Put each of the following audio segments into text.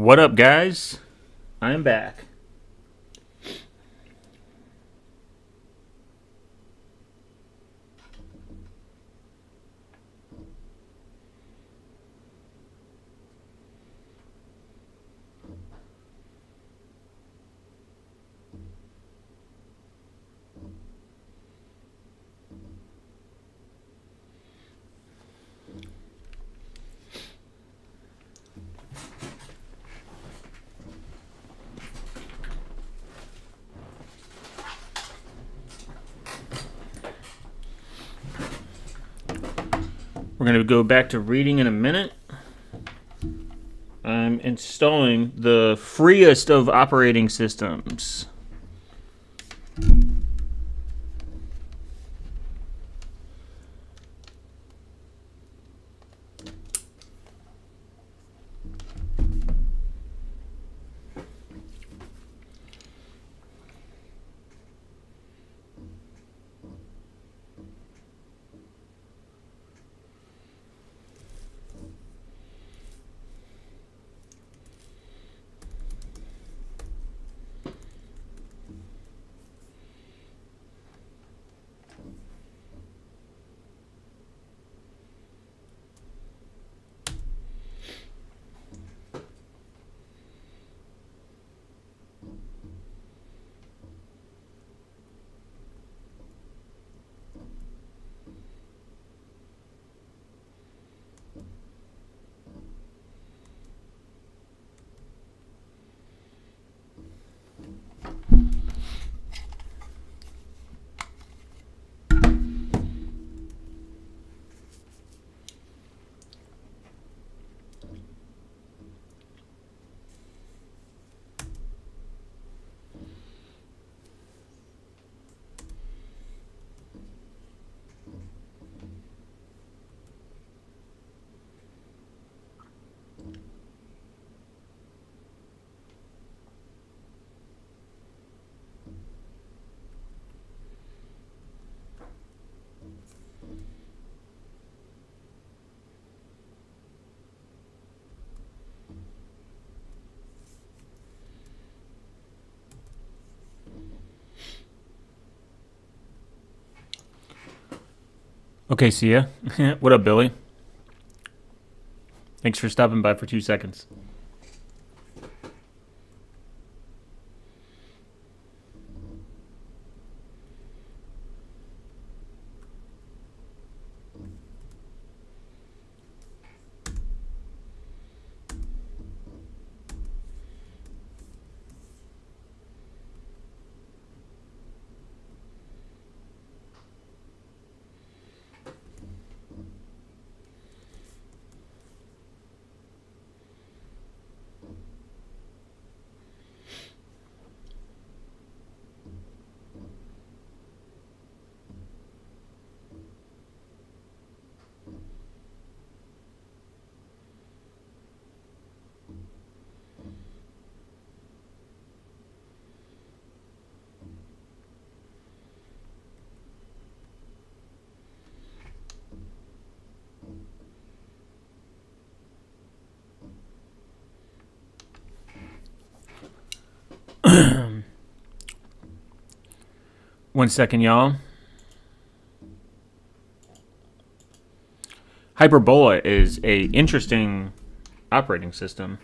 What up, guys? I am back. We're going to go back to reading in a minute. I'm installing the freest of operating systems. Okay, see ya. What up, Billy? Thanks for stopping by for 2 seconds. One second, y'all. Hyperbola is a interesting operating system.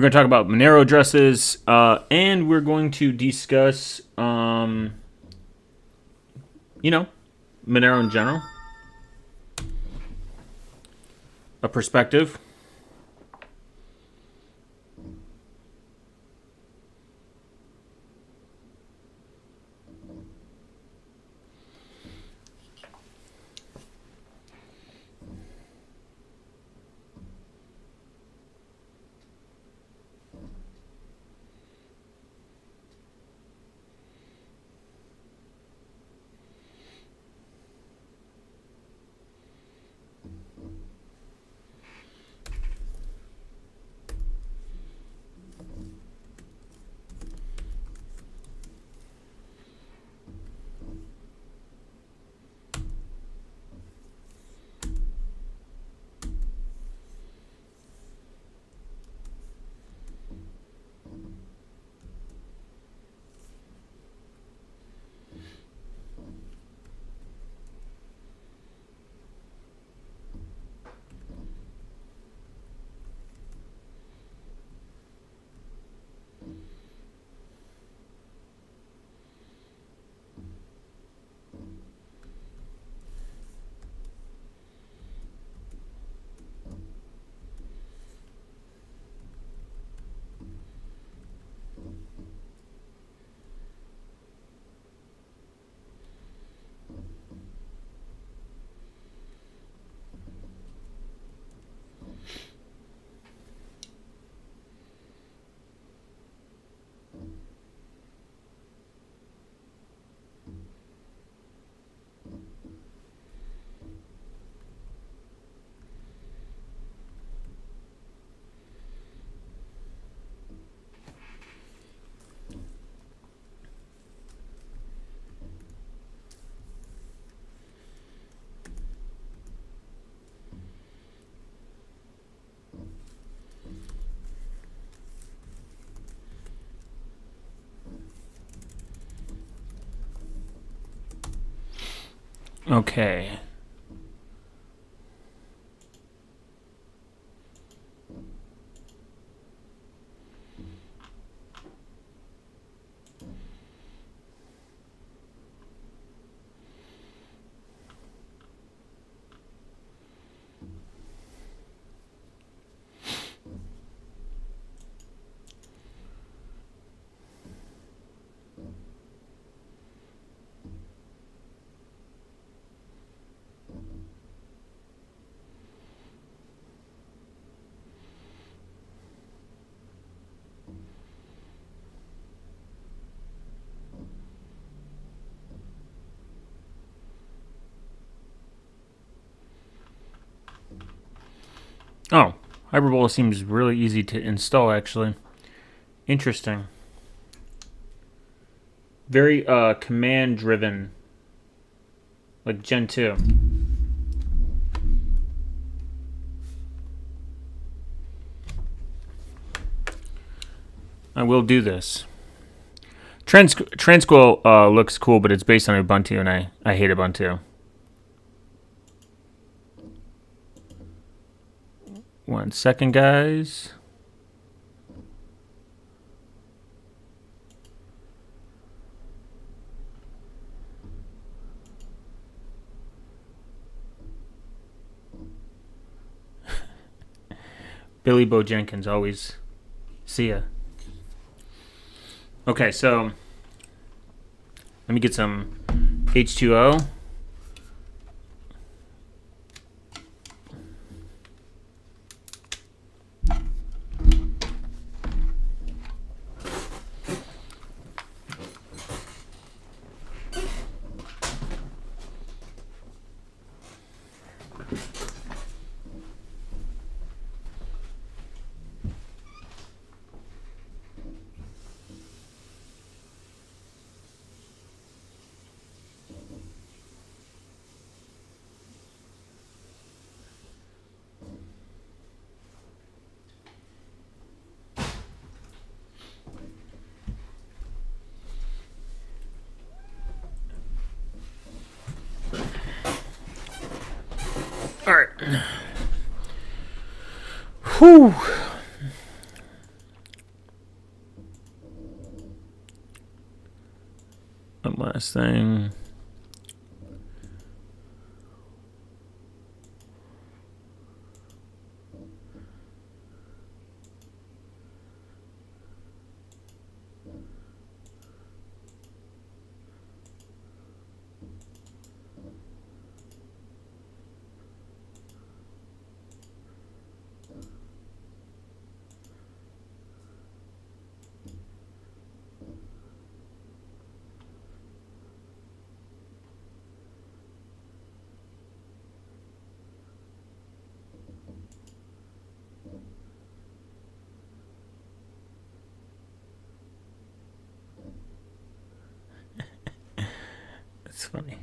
We're going to talk about Monero addresses, and we're going to discuss, Monero in general, a perspective. Okay. Oh, Hyperbola seems really easy to install, actually. Interesting. Very command-driven, like Gen 2. I will do this. Transquil looks cool, but it's based on Ubuntu, and I hate Ubuntu. One second, guys. Billy Bo Jenkins, always see ya. Okay, so let me get some H2O. All right. Whew. last thing. It's funny.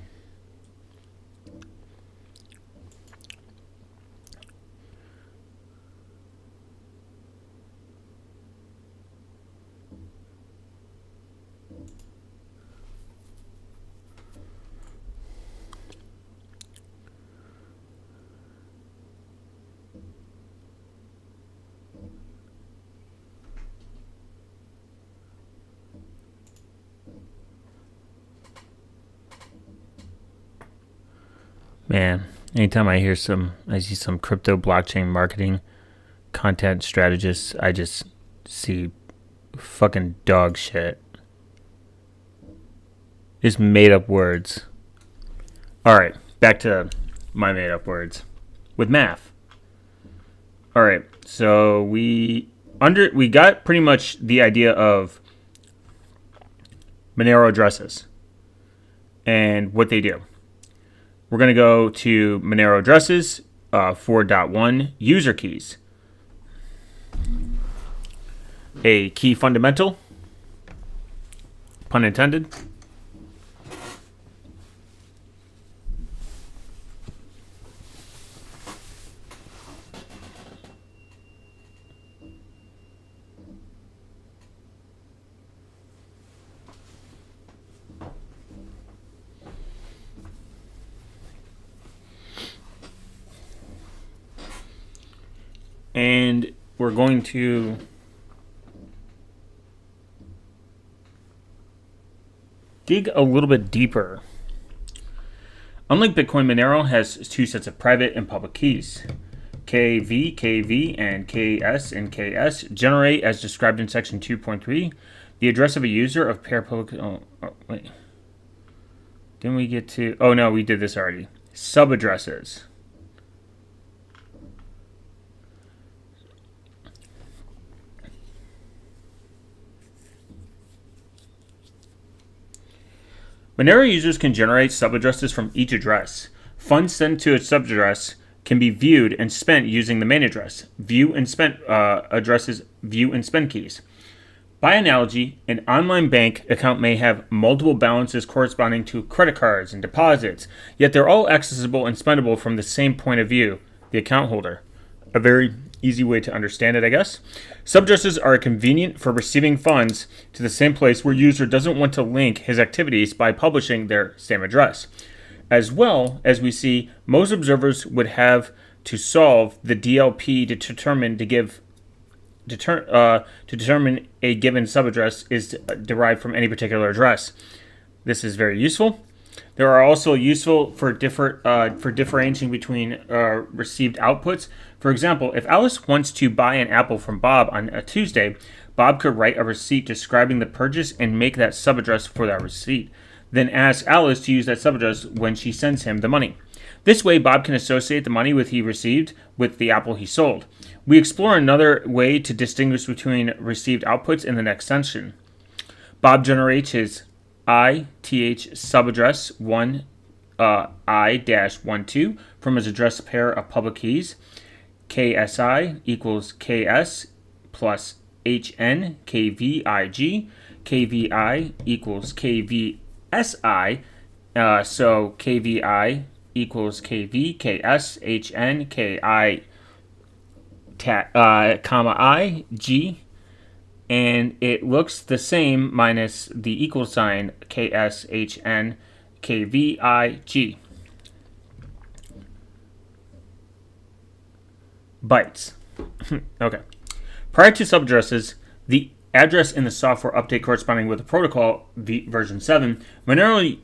Man, anytime I see some crypto blockchain marketing content strategists, I just see fucking dog shit. Just made up words. Alright, back to my made up words. With math. Alright, so we got pretty much the idea of Monero addresses and what they do. We're going to go to Monero addresses, 4.1 user keys. A key fundamental, pun intended. And we're going to dig a little bit deeper. Unlike Bitcoin, Monero has two sets of private and public keys. KV, KV, and KS and KS generate, as described in section 2.3, the address of a user of pair public... Oh, wait. Didn't we get to... Oh, no, we did this already. Subaddresses. Monero users can generate subaddresses from each address. Funds sent to a subaddress can be viewed and spent using the main address. View and spend keys. By analogy, an online bank account may have multiple balances corresponding to credit cards and deposits, yet they're all accessible and spendable from the same point of view, the account holder. A very easy way to understand it, I guess. Subaddresses are convenient for receiving funds to the same place where user doesn't want to link his activities by publishing their same address. As well as we see, most observers would have to solve the DLP to determine a given subaddress is derived from any particular address. This is very useful. They are also useful for differentiating between received outputs. For example, if Alice wants to buy an apple from Bob on a Tuesday, Bob could write a receipt describing the purchase and make that subaddress for that receipt. Then ask Alice to use that subaddress when she sends him the money. This way, Bob can associate the money he received with the apple he sold. We explore another way to distinguish between received outputs in the next section. Bob generates his ITH subaddress 1I-12 from his address pair of public keys. KSI equals KS plus HN KVIG. KVI equals KVSI. So KVI equals KV, KS, HN, KI, comma I, G. And it looks the same minus the equal sign KSHN KVIG. Bytes. Okay. Prior to subaddresses, the address in the software update corresponding with the protocol version 7, Monero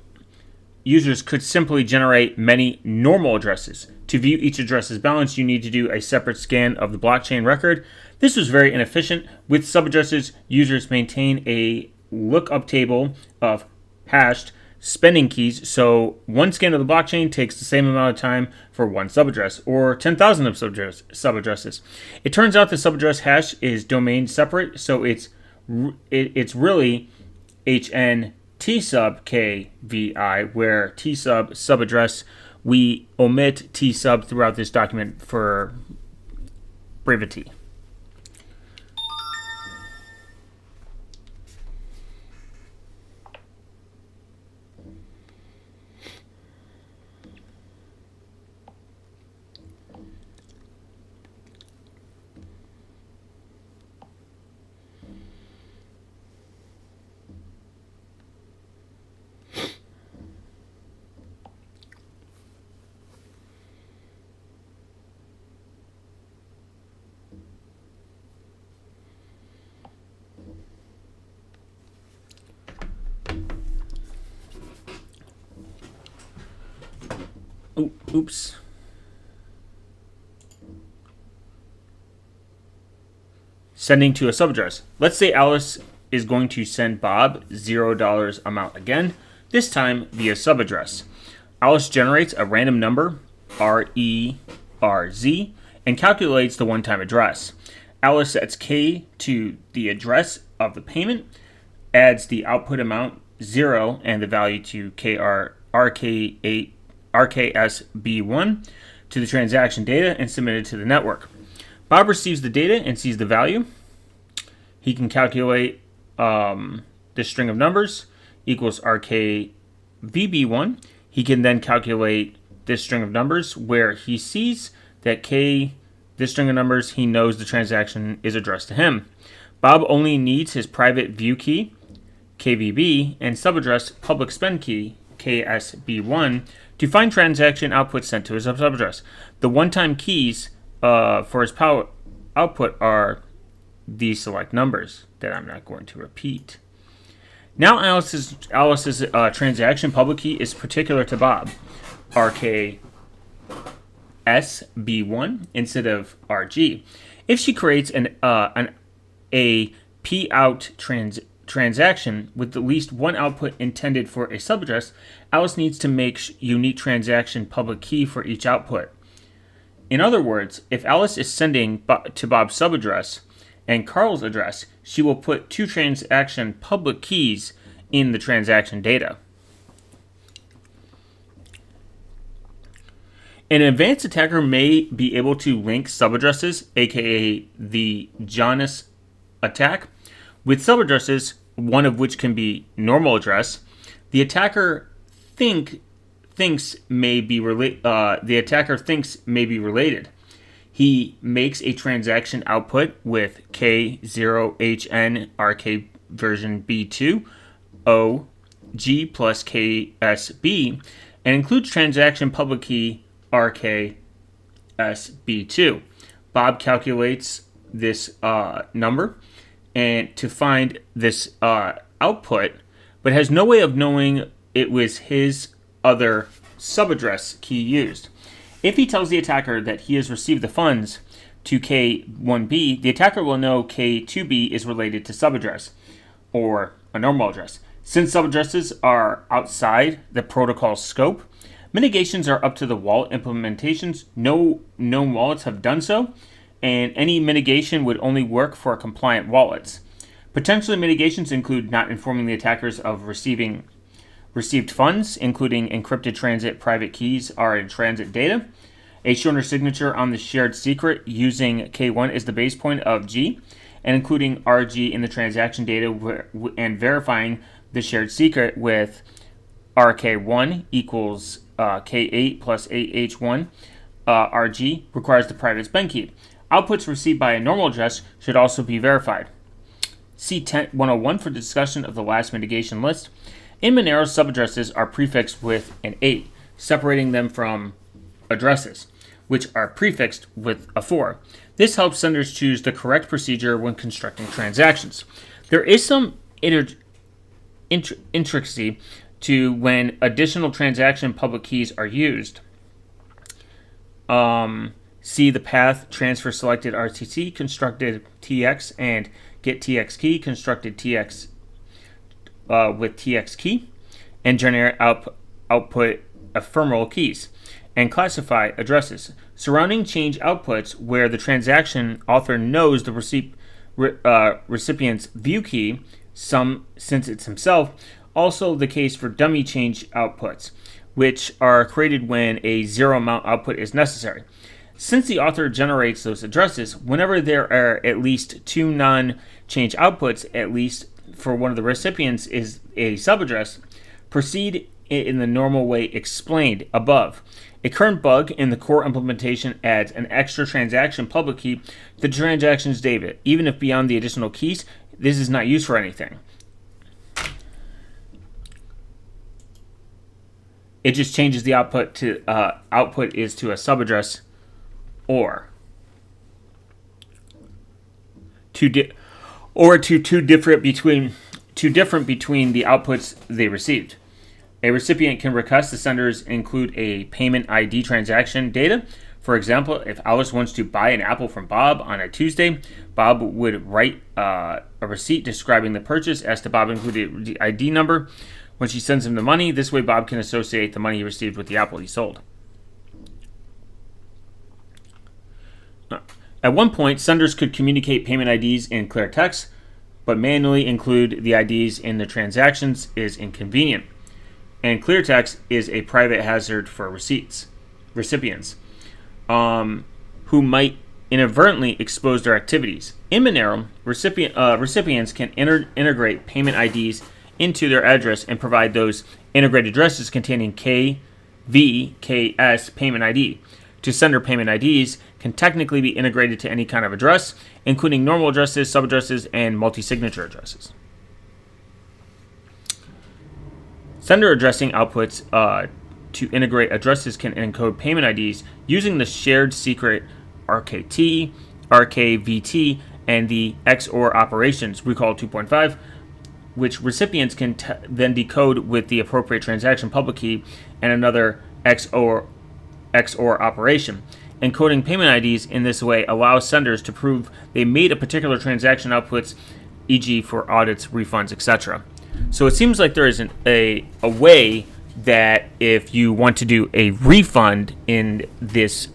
users could simply generate many normal addresses. To view each address's balance, you need to do a separate scan of the blockchain record. This was very inefficient. With subaddresses, users maintain a lookup table of hashed spending keys, so one scan of the blockchain takes the same amount of time for one subaddress, or 10,000 of subaddresses. It turns out the subaddress hash is domain separate, so it's really HN T sub KVI, where T sub subaddress. We omit T sub throughout this document for brevity. Oops. Sending to a subaddress. Let's say Alice is going to send Bob $0 amount again, this time via subaddress. Alice generates a random number, RERZ, and calculates the one-time address. Alice sets K to the address of the payment, adds the output amount 0 and the value to RKSB1 to the transaction data and submit it to the network. Bob receives the data and sees the value. He can calculate this string of numbers equals RKVB1. He can then calculate this string of numbers where he sees that this string of numbers, he knows the transaction is addressed to him. Bob only needs his private view key, KVB, and subaddress public spend key, KSB1, to find transaction output sent to his subaddress. The one-time keys for his power output are these select numbers that I'm not going to repeat. Now Alice's transaction public key is particular to Bob, RKSB1 instead of RG. If she creates a P out transaction with at least one output intended for a subaddress, Alice needs to make unique transaction public key for each output. In other words, if Alice is sending to Bob's subaddress and Carl's address, she will put two transaction public keys in the transaction data. An advanced attacker may be able to link subaddresses, aka the Janus attack, with subaddresses, one of which can be normal address. The attacker thinks may be related. He makes a transaction output with K0HN RK version B2 OG plus KSB and includes transaction public key RKSB2. Bob calculates this number and to find this output, but has no way of knowing it was his other subaddress key used. If he tells the attacker that he has received the funds to K1B, the attacker will know K2B is related to subaddress, or a normal address. Since subaddresses are outside the protocol scope, mitigations are up to the wallet implementations. No known wallets have done so, and any mitigation would only work for compliant wallets. Potential mitigations include not informing the attackers of received funds, including encrypted transit private keys are in transit data. A shorter signature on the shared secret using K1 is the base point of G, and including RG in the transaction data and verifying the shared secret with RK1 equals K8 plus AH1 RG requires the private spend key. Outputs received by a normal address should also be verified. See 101 for the discussion of the last mitigation list. In Monero, subaddresses are prefixed with an 8, separating them from addresses, which are prefixed with a 4. This helps senders choose the correct procedure when constructing transactions. There is some intricacy to when additional transaction public keys are used. See the path transfer selected RTC constructed TX and get TX key constructed TX with TX key and generate output ephemeral keys and classify addresses. Surrounding change outputs where the transaction author knows the recipient's view key, since it's himself, also the case for dummy change outputs, which are created when a zero amount output is necessary. Since the author generates those addresses, whenever there are at least two non-change outputs, at least for one of the recipients is a subaddress, proceed in the normal way explained above. A current bug in the core implementation adds an extra transaction public key to the transaction's data. Even if beyond the additional keys, this is not used for anything. It just changes the output to output is to a subaddress or two different between the outputs they received. A recipient can request the senders include a payment ID transaction data. For example, if Alice wants to buy an apple from Bob on a Tuesday, Bob would write a receipt describing the purchase, ask the Bob include the ID number. When she sends him the money, this way Bob can associate the money he received with the apple he sold. At one point, senders could communicate payment IDs in clear text, but manually include the IDs in the transactions is inconvenient. And clear text is a private hazard for recipients who might inadvertently expose their activities. In Monero, recipients can integrate payment IDs into their address and provide those integrated addresses containing KVKS payment ID. To sender payment IDs can technically be integrated to any kind of address, including normal addresses, subaddresses, and multi-signature addresses. Sender addressing outputs to integrate addresses can encode payment IDs using the shared secret RKT, RKVT, and the XOR operations, recall 2.5, which recipients can then decode with the appropriate transaction public key and another XOR operation. Encoding payment IDs in this way allows senders to prove they made a particular transaction outputs, e.g. for audits, refunds, etc. So it seems like there is a way that if you want to do a refund in this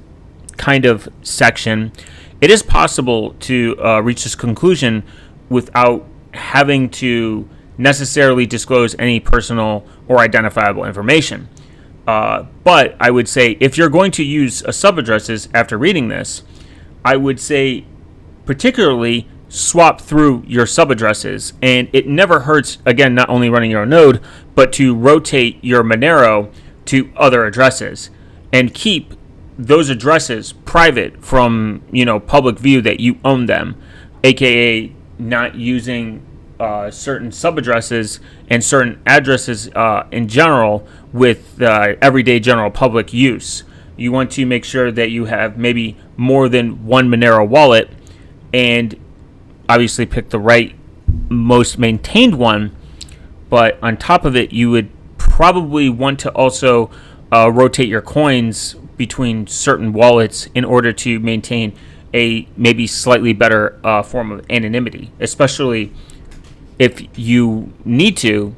kind of section, it is possible to reach this conclusion without having to necessarily disclose any personal or identifiable information. But I would say if you're going to use subaddresses after reading this, I would say particularly swap through your subaddresses, and it never hurts, again, not only running your own node, but to rotate your Monero to other addresses and keep those addresses private from, public view that you own them, aka not using certain subaddresses and certain addresses in general with everyday general public use. You want to make sure that you have maybe more than one Monero wallet and obviously pick the right, most maintained one, but on top of it, you would probably want to also rotate your coins between certain wallets in order to maintain a maybe slightly better form of anonymity, especially if you need to.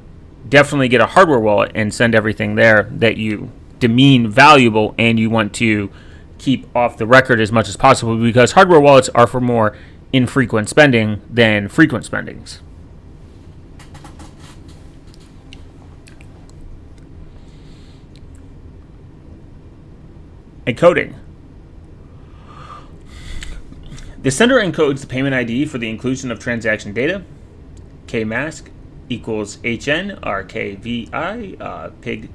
Definitely get a hardware wallet and send everything there that you deem valuable and you want to keep off the record as much as possible, because hardware wallets are for more infrequent spending than frequent spendings. Encoding. The sender encodes the payment ID for the inclusion of transaction data. KMask equals HN RKVI PIG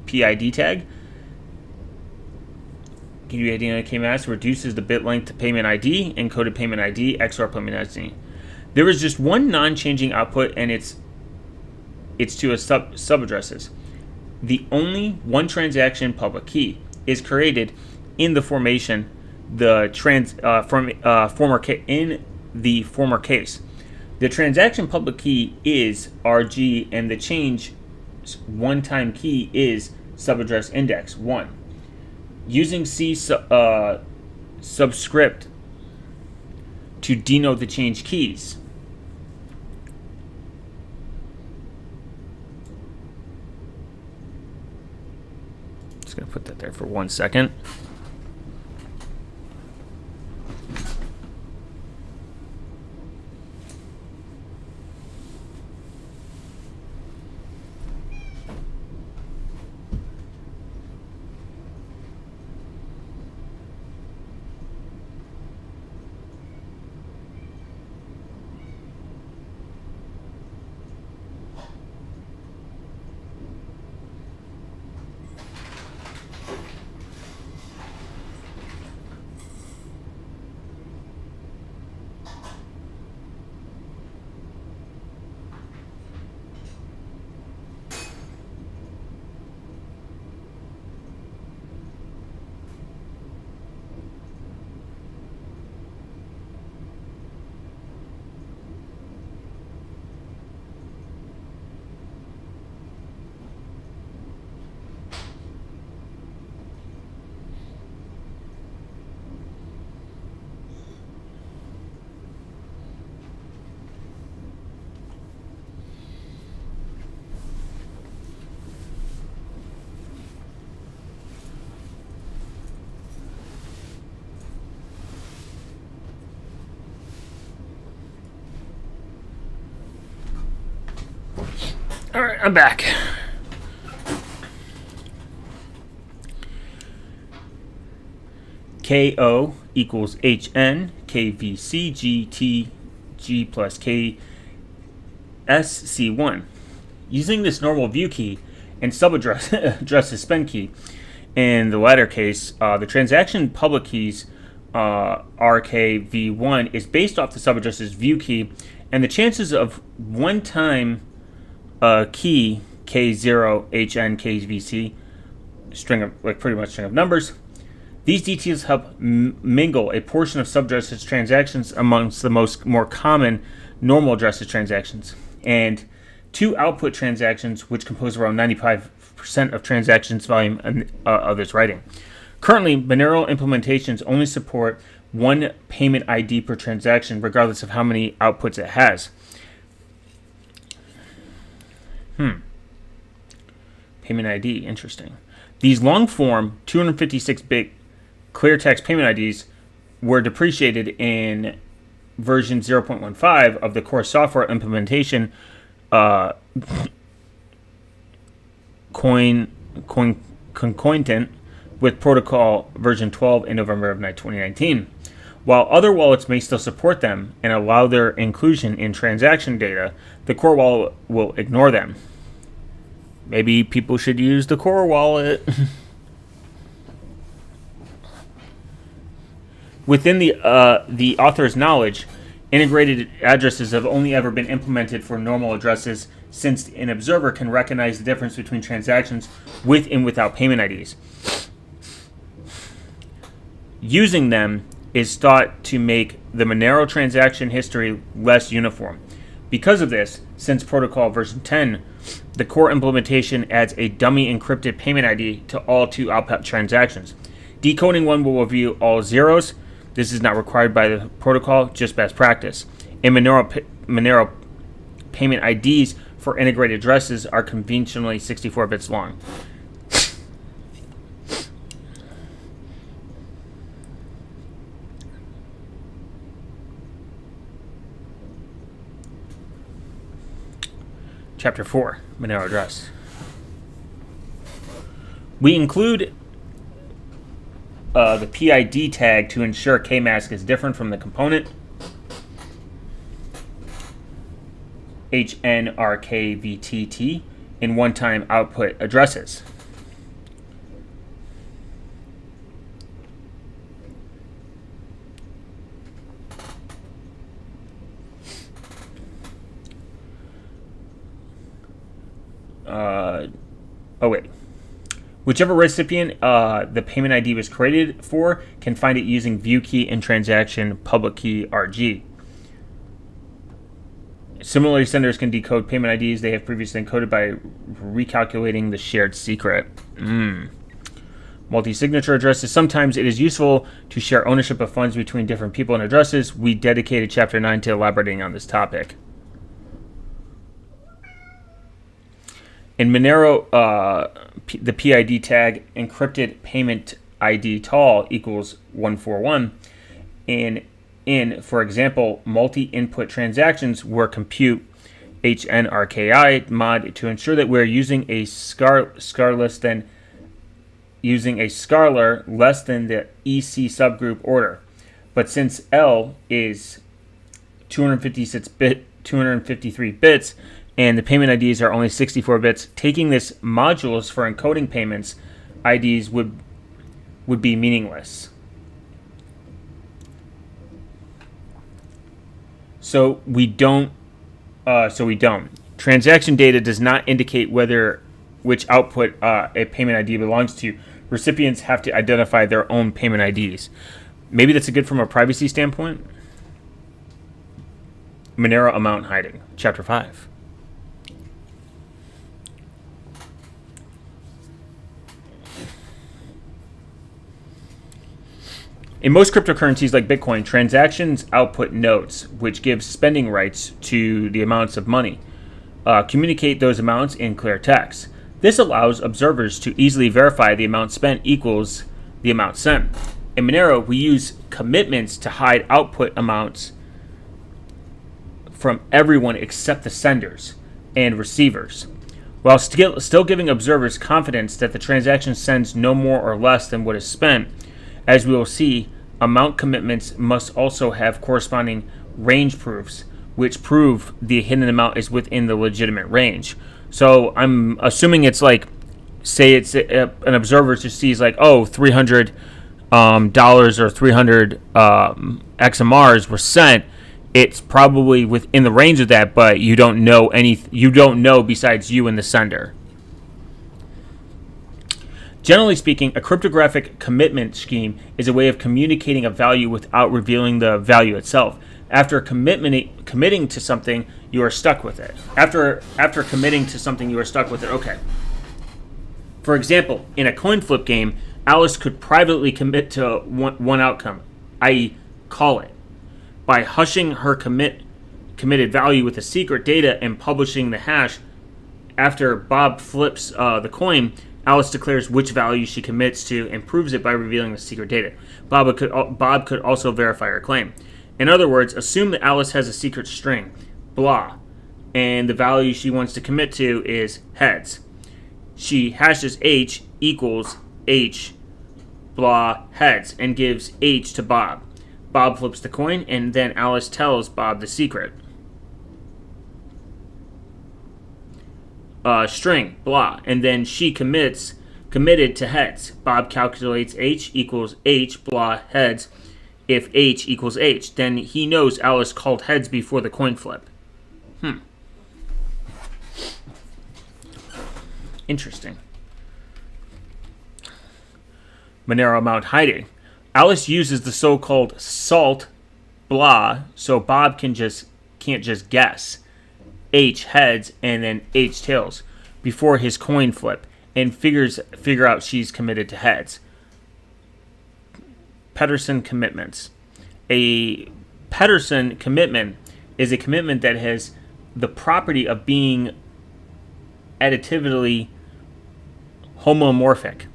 PID tag. KMask reduces the bit length to payment ID, encoded payment ID, XOR payment ID. There is just one non-changing output, and it's to a subaddresses. The only one transaction public key is created in the formation, in the former case. The transaction public key is RG, and the change one-time key is subaddress index 1. Using C subscript to denote the change keys. Just going to put that there for 1 second. All right, I'm back. KO equals HN, KVC, GT, G plus KSC1. Using this normal view key and subaddress suspend key, in the latter case, the transaction public keys RKV1 is based off the subaddress's view key, and the chances of one-time key K0 HN KVC string of pretty much string of numbers. These details help mingle a portion of subaddresses transactions amongst the more common normal addresses transactions, and two output transactions, which compose around 95% of transactions volume of this writing. Currently, Monero implementations only support one payment ID per transaction, regardless of how many outputs it has. Payment ID, interesting. These long-form 256-bit clear text payment IDs were deprecated in version 0.15 of the core software implementation concomitant with protocol version 12 in November of 2019. While other wallets may still support them and allow their inclusion in transaction data, the core wallet will ignore them. Maybe people should use the core wallet. Within the author's knowledge, integrated addresses have only ever been implemented for normal addresses, since an observer can recognize the difference between transactions with and without payment IDs. Using them is thought to make the Monero transaction history less uniform. Because of this, since protocol version 10, the core implementation adds a dummy encrypted payment ID to all two output transactions. Decoding one will reveal all zeros. This is not required by the protocol, just best practice. And Monero payment IDs for integrated addresses are conventionally 64 bits long. Chapter 4, Monero address. We include the PID tag to ensure KMask is different from the component HNRKVTT in one-time output addresses. Whichever recipient the payment ID was created for can find it using view key and transaction public key RG. Similarly, senders can decode payment IDs they have previously encoded by recalculating the shared secret. Multi-signature addresses. Sometimes it is useful to share ownership of funds between different people and addresses. We dedicated Chapter 9 to elaborating on this topic. In Monero, the PID tag encrypted payment ID tall equals 141. In, for example, multi-input transactions where compute HNRKI mod to ensure that we're using a scalar less than the EC subgroup order. But since L is 253 bits and the payment IDs are only 64 bits, taking this modules for encoding payments IDs would be meaningless. So we don't. Transaction data does not indicate which output a payment ID belongs to. Recipients have to identify their own payment IDs. Maybe that's good from a privacy standpoint. Monero amount hiding, Chapter 5. In most cryptocurrencies like Bitcoin, transactions output notes, which gives spending rights to the amounts of money. Communicate those amounts in clear text. This allows observers to easily verify the amount spent equals the amount sent. In Monero, we use commitments to hide output amounts from everyone except the senders and receivers, while still giving observers confidence that the transaction sends no more or less than what is spent. As we will see, amount commitments must also have corresponding range proofs, which prove the hidden amount is within the legitimate range. So I'm assuming it's like, say it's an observer just sees like, oh, $300 or 300 XMRs were sent. It's probably within the range of that, but you don't know You don't know besides you and the sender. Generally speaking, a cryptographic commitment scheme is a way of communicating a value without revealing the value itself. After committing to something, you are stuck with it. After committing to something, you are stuck with it. Okay. For example, in a coin flip game, Alice could privately commit to one outcome, i.e., call it. By hushing her committed value with the secret data and publishing the hash, after Bob flips the coin, Alice declares which value she commits to and proves it by revealing the secret data. Bob could also verify her claim. In other words, assume that Alice has a secret string, blah, and the value she wants to commit to is heads. She hashes H equals H, blah, heads, and gives H to Bob. Bob flips the coin, and then Alice tells Bob the secret. String, blah, and then she committed to heads. Bob calculates H equals H, blah, heads. If H equals H, then he knows Alice called heads before the coin flip. Interesting. Monero amount hiding. Alice uses the so-called salt, blah, so Bob can't just guess H heads and then H tails before his coin flip and figure out she's committed to heads. Pedersen commitments. A Pedersen commitment is a commitment that has the property of being additively homomorphic.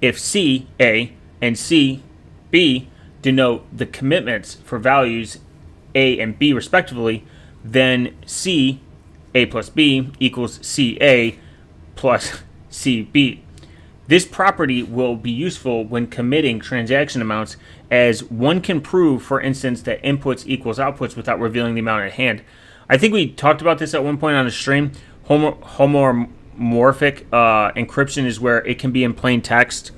If C, A, and C, B denote the commitments for values A and B respectively, then C, A plus B, equals CA plus CB. This property will be useful when committing transaction amounts, as one can prove, for instance, that inputs equals outputs without revealing the amount at hand. I think we talked about this at one point on the stream. Homomorphic encryption is where it can be in plain text,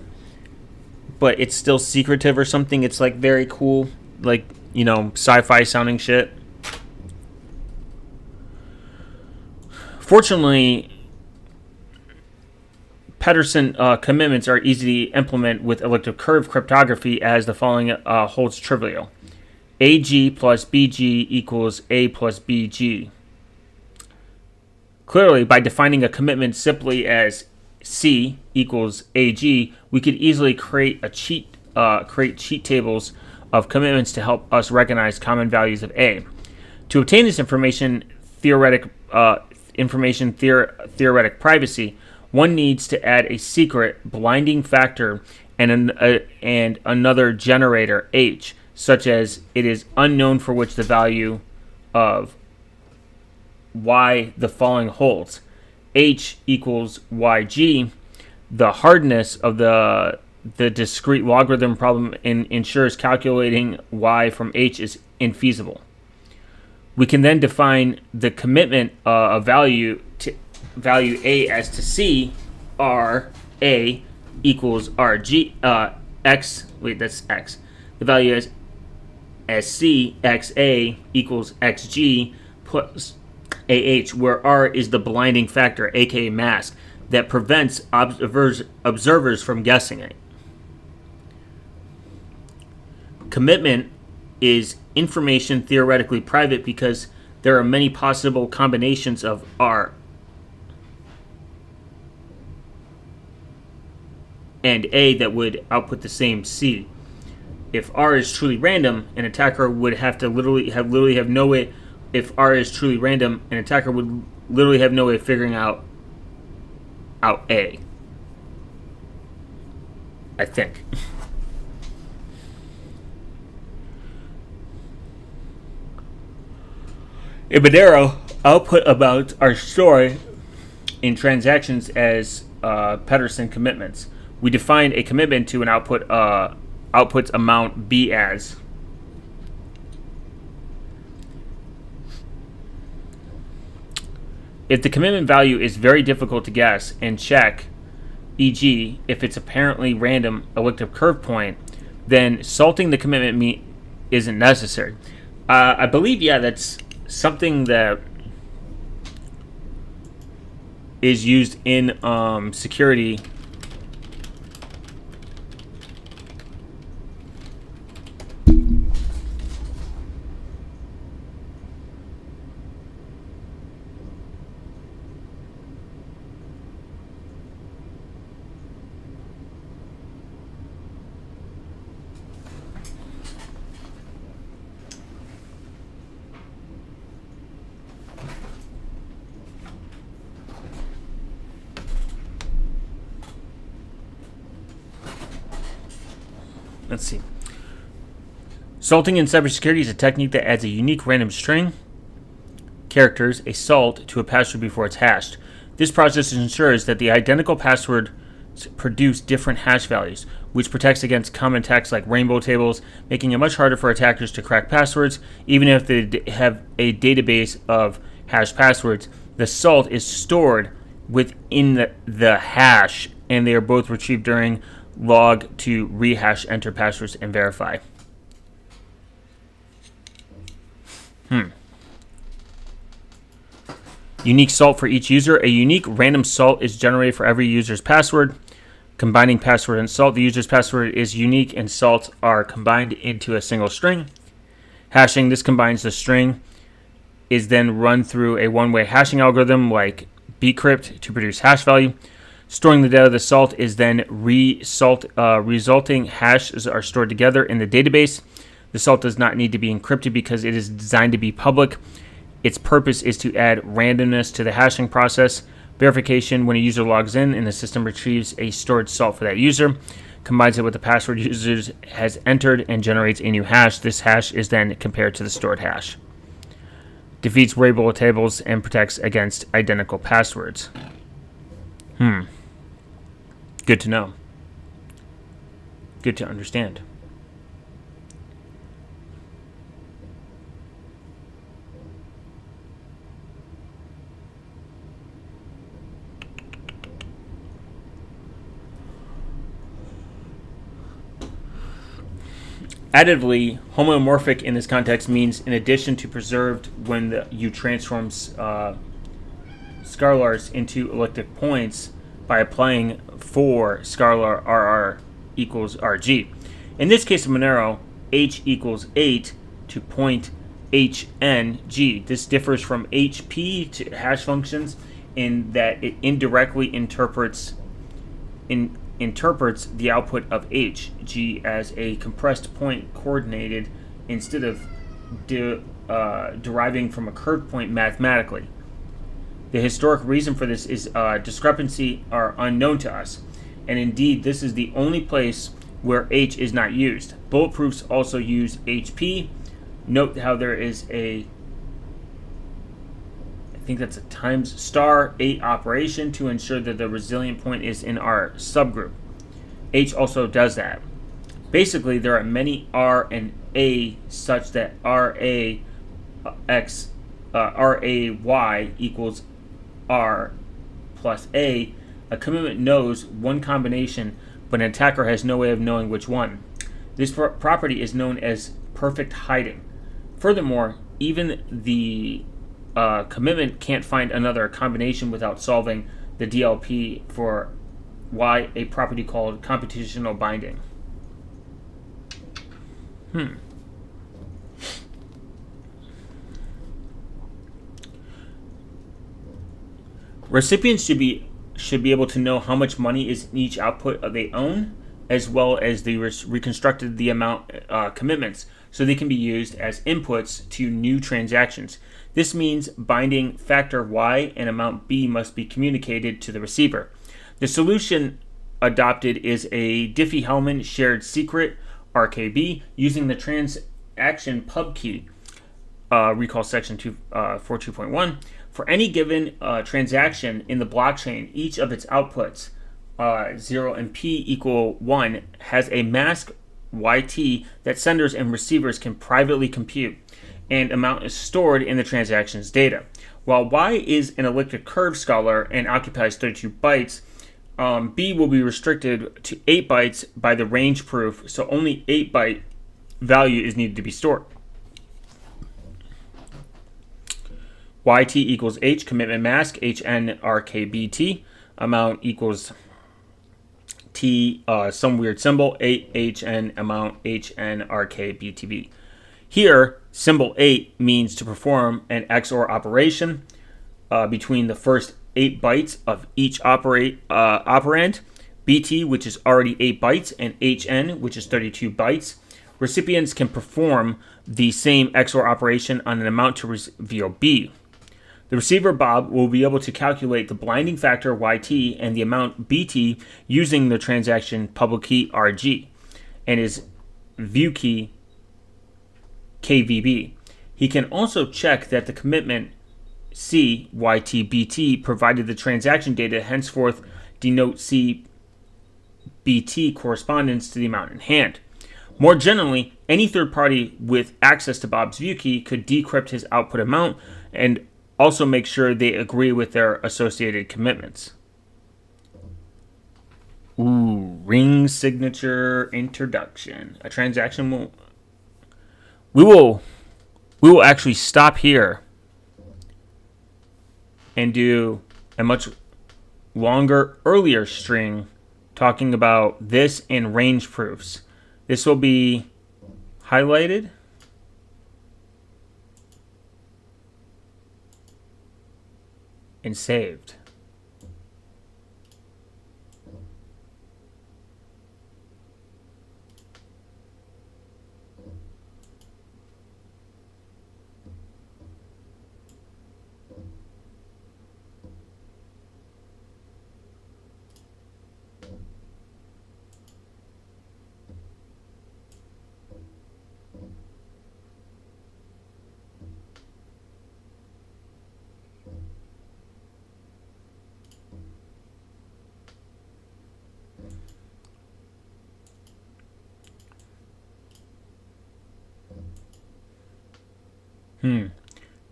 but it's still secretive or something. It's like very cool, like, sci-fi sounding shit. Fortunately, Pedersen commitments are easy to implement with elliptic curve cryptography, as the following holds trivial. AG plus BG equals A plus BG. Clearly, by defining a commitment simply as C equals AG, we could easily create cheat tables of commitments to help us recognize common values of A. To obtain this theoretic privacy, one needs to add a secret blinding factor and another generator H, such as it is unknown for which the value of Y the following holds. H equals YG. The hardness of the discrete logarithm problem ensures calculating Y from H is infeasible. We can then define the commitment of value A as to C R A equals RG X. Wait, that's X. The value as C X A equals XG plus AH, where R is the blinding factor, aka mask, that prevents observers from guessing it. Commitment is information theoretically private because there are many possible combinations of R and A that would output the same C. If R is truly random, an attacker would have to literally have no way. If R is truly random, an attacker would literally have no way of figuring out A. I think. In Monero, output amounts are stored in transactions as Pedersen commitments. We define a commitment to an output amount B as if the commitment value is very difficult to guess and check, e.g., if it's apparently random elliptic curve point, then salting the commitment isn't necessary. I believe, that's something that is used in security. Let's see. Salting in cybersecurity is a technique that adds a unique random string characters, a salt, to a password before it's hashed. This process ensures that the identical passwords produce different hash values, which protects against common attacks like rainbow tables, making it much harder for attackers to crack passwords. Even if they have a database of hashed passwords, the salt is stored within the hash, and they are both retrieved during log to rehash, enter passwords, and verify. Unique salt for each user. A unique random salt is generated for every user's password. Combining password and salt, the user's password is unique and salts are combined into a single string. Hashing, this combines the string, is then run through a one-way hashing algorithm like bcrypt to produce hash value. Storing the data of the salt is then resulting hashes are stored together in the database. The salt does not need to be encrypted because it is designed to be public. Its purpose is to add randomness to the hashing process. Verification, when a user logs in and the system retrieves a stored salt for that user, combines it with the password user has entered and generates a new hash. This hash is then compared to the stored hash. Defeats rainbow tables and protects against identical passwords. Good to know. Good to understand. Additively, homomorphic in this context means in addition to preserved when you transform scalars into elliptic points by applying for scalar RR equals RG. In this case of Monero, H equals 8 to point HNG. This differs from HP to hash functions in that it indirectly interprets the output of h, g, as a compressed point coordinated instead of deriving from a curved point mathematically. The historic reason for this is discrepancy are unknown to us, and indeed this is the only place where h is not used. Bulletproofs also use HP. Note how there is I think that's a times *8 operation to ensure that the resilient point is in our subgroup. H also does that. Basically, there are many R and A such that RAY equals R plus A. A commitment knows one combination, but an attacker has no way of knowing which one. This property is known as perfect hiding. Furthermore, even the commitment can't find another combination without solving the DLP for Y, a property called computational binding. Recipients should be able to know how much money is in each output they own, as well as the reconstructed the amount commitments, so they can be used as inputs to new transactions. This means binding factor Y and amount B must be communicated to the receiver. The solution adopted is a Diffie-Hellman shared secret, RKB, using the transaction pub key, recall section 42.1. For any given transaction in the blockchain, each of its outputs, 0 and P equal 1, has a mask YT that senders and receivers can privately compute, and amount is stored in the transaction's data. While Y is an elliptic curve scalar and occupies 32 bytes, B will be restricted to 8 bytes by the range proof, so only 8-byte value is needed to be stored. YT equals H, commitment mask, HN RKBT, amount equals T, some weird symbol, 8 HN, amount HN RKBTB. Here, symbol 8 means to perform an XOR operation between the first 8 bytes of each operand, BT, which is already 8 bytes, and HN, which is 32 bytes. Recipients can perform the same XOR operation on an amount to reveal B. The receiver, Bob, will be able to calculate the blinding factor YT and the amount BT using the transaction public key RG and his view key KVB. He can also check that the commitment C YT BT provided the transaction data henceforth denote C BT correspondence to the amount in hand. More generally, any third party with access to Bob's view key could decrypt his output amount and also make sure they agree with their associated commitments. Ring signature introduction. A transaction we will actually stop here and do a much longer, earlier string talking about this and range proofs. This will be highlighted and saved.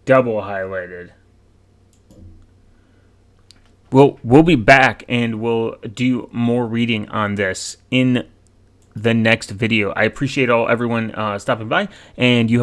Double highlighted. We'll be back and we'll do more reading on this in the next video. I appreciate everyone stopping by, and you have